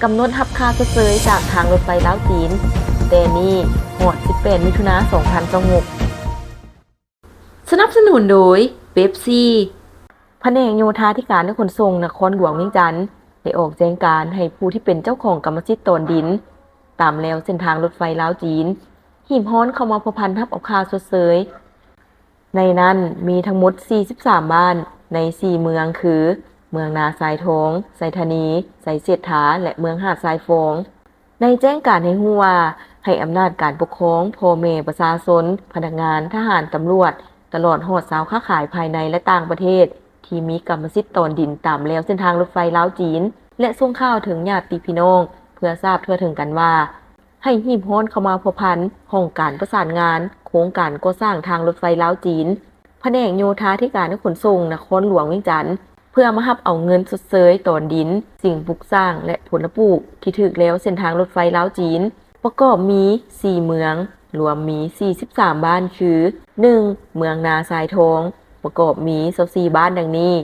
กำหนดหับค่าชดเชยจากทางรถไฟลาวจีนแต่นี่หอด18มิถุนายน2026สนับสนุนโดยเป๊ปซี่แผนกโยธาธิการและขนส่งนครหลวงเวียงจันทน์ได้ออกแจ้งการให้ผู้ที่เป็นเจ้าของกรรมสิทธิ์ตนดินตามแนวเส้นทางรถไฟลาวจีนหีบฮ้อนเข้ามาพัวพันทับเอาค่าชดเชยในนั้นมีทั้งหมด43บ้านใน4เมืองคือเมืองนาทรายทองไซธานีไซเสยฐาและเมืองหาดทรายฟงในแจ้งการให้ฮู้ว่าให้อำนาจการปกครองพ่อแม่ประชาชนพนักงานทหารตำรวจตลอดฮอดชาวค้าขายภายในและต่างประเทศที่มีกรรมสิทธิ์ตนดินตามแนวเส้นทางรถไฟลาวจีนและส่งข่าวถึงญาติพี่น้องเพื่อทราบทั่วถึงกันว่าให้หีบฮ้อนเข้ามาพัวพันห้องการประสานงานโครงการก่อสร้างทางรถไฟลาวจีนแผนกโยธาธิการและขนส่งนครหลวงเวียงจันทน์เพื่อมารับเอาเงินชดเชยตนดินสิ่งปลูกสร้างและผลปลูกที่ถูกแล้วเส้นทางรถไฟลาวจีนประกอบมี4เมืองรวมมี43บ้านคือ 1. เมืองนาทรายทองประกอบมี24บ้านดังนี้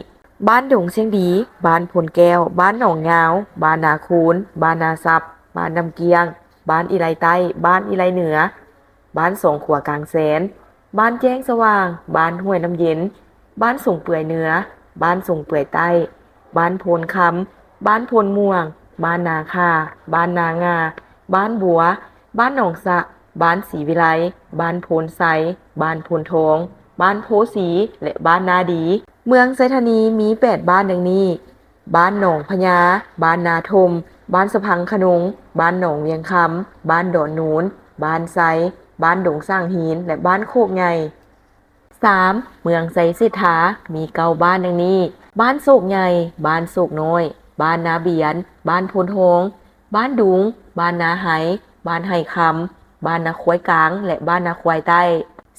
บ้านดงเชียงดีบ้านพลแก้วบ้านหนองยาวบ้านนาคูนบ้านนาซับบ้านนำเกียงบ้านอีไลใต้บ้านอีไลเหนือบ้านสงขวากลางแสนบ้านแจ้งสว่างบ้านห้วยน้ำเย็นบ้านส่งเปื่อยเหนือบ้านส่งเปื่อยใต้บ้านโพนคำบ้านโพนม่วงบ้านนาคาบ้านนางาบ้านบัวบ้านหนองสะบ้านศรีวิไลบ้านโพนไซบ้านโพนทองบ้านโพสีและบ้านนาดีเมืองไซธานีมี8บ้านดังนี้บ้านหนองพญาบ้านนาทมบ้านสะพังขนงบ้านหนองเวียงคำบ้านดอนนูนบ้านไซบ้านดงสร้างหินและบ้านโคกใหญ่ 3. เมืองไซเสยฐามี9บ้านดังนี้บ้านโศกใหญ่บ้านโศกน้อยบ้านนาเบียนบ้านโพนทองบ้านดุงบ้านนาไหบ้านไหคำบ้านนาควายกลางและบ้านนาควายใต้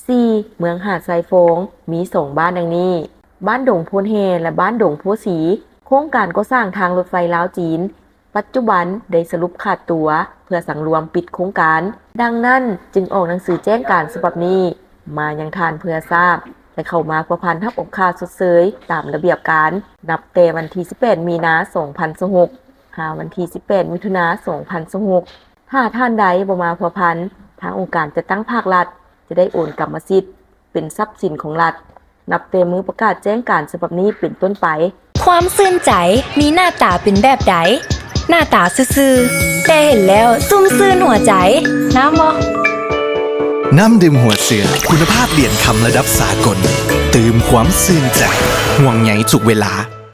4. เมืองหาดทรายฟงมี2บ้านดังนี้บ้านดงโพนเฮและบ้านดงโพสีโครงการก่อสร้างทางรถไฟลาวจีนปัจจุบันได้สรุปขาดตัวเพื่อสังรวมปิดโครงการดังนั้นจึงออกหนังสือแจ้งการฉบับนี้มายังทานเพื่อทราบและเข้ามาพัวพันทับอบค่าชดเชยตามระเบียบการนับแต่วันที่18มีนาคม2026หาวันที่18มิถุนายน2026ถ้าท่านใดบ่มาพัวพันทางองค์การจะตั้งภาครัฐจะได้โอนกรรมสิทธิ์เป็นทรัพย์สินของรัฐนับแต่มือประกาศแจ้งการฉบับนี้เป็นต้นไปความซื่นใจมีหน้าตาเป็นแบบใดหน้าตาซื่อๆแต่เห็นแล้วซุ่มซื่นหัวใจน้ำบ่ น้ำดื่มหัวเสือคุณภาพเปลี่ยนคำระดับสากลตื่มความซื่นใจห่วงใยทุกเวลา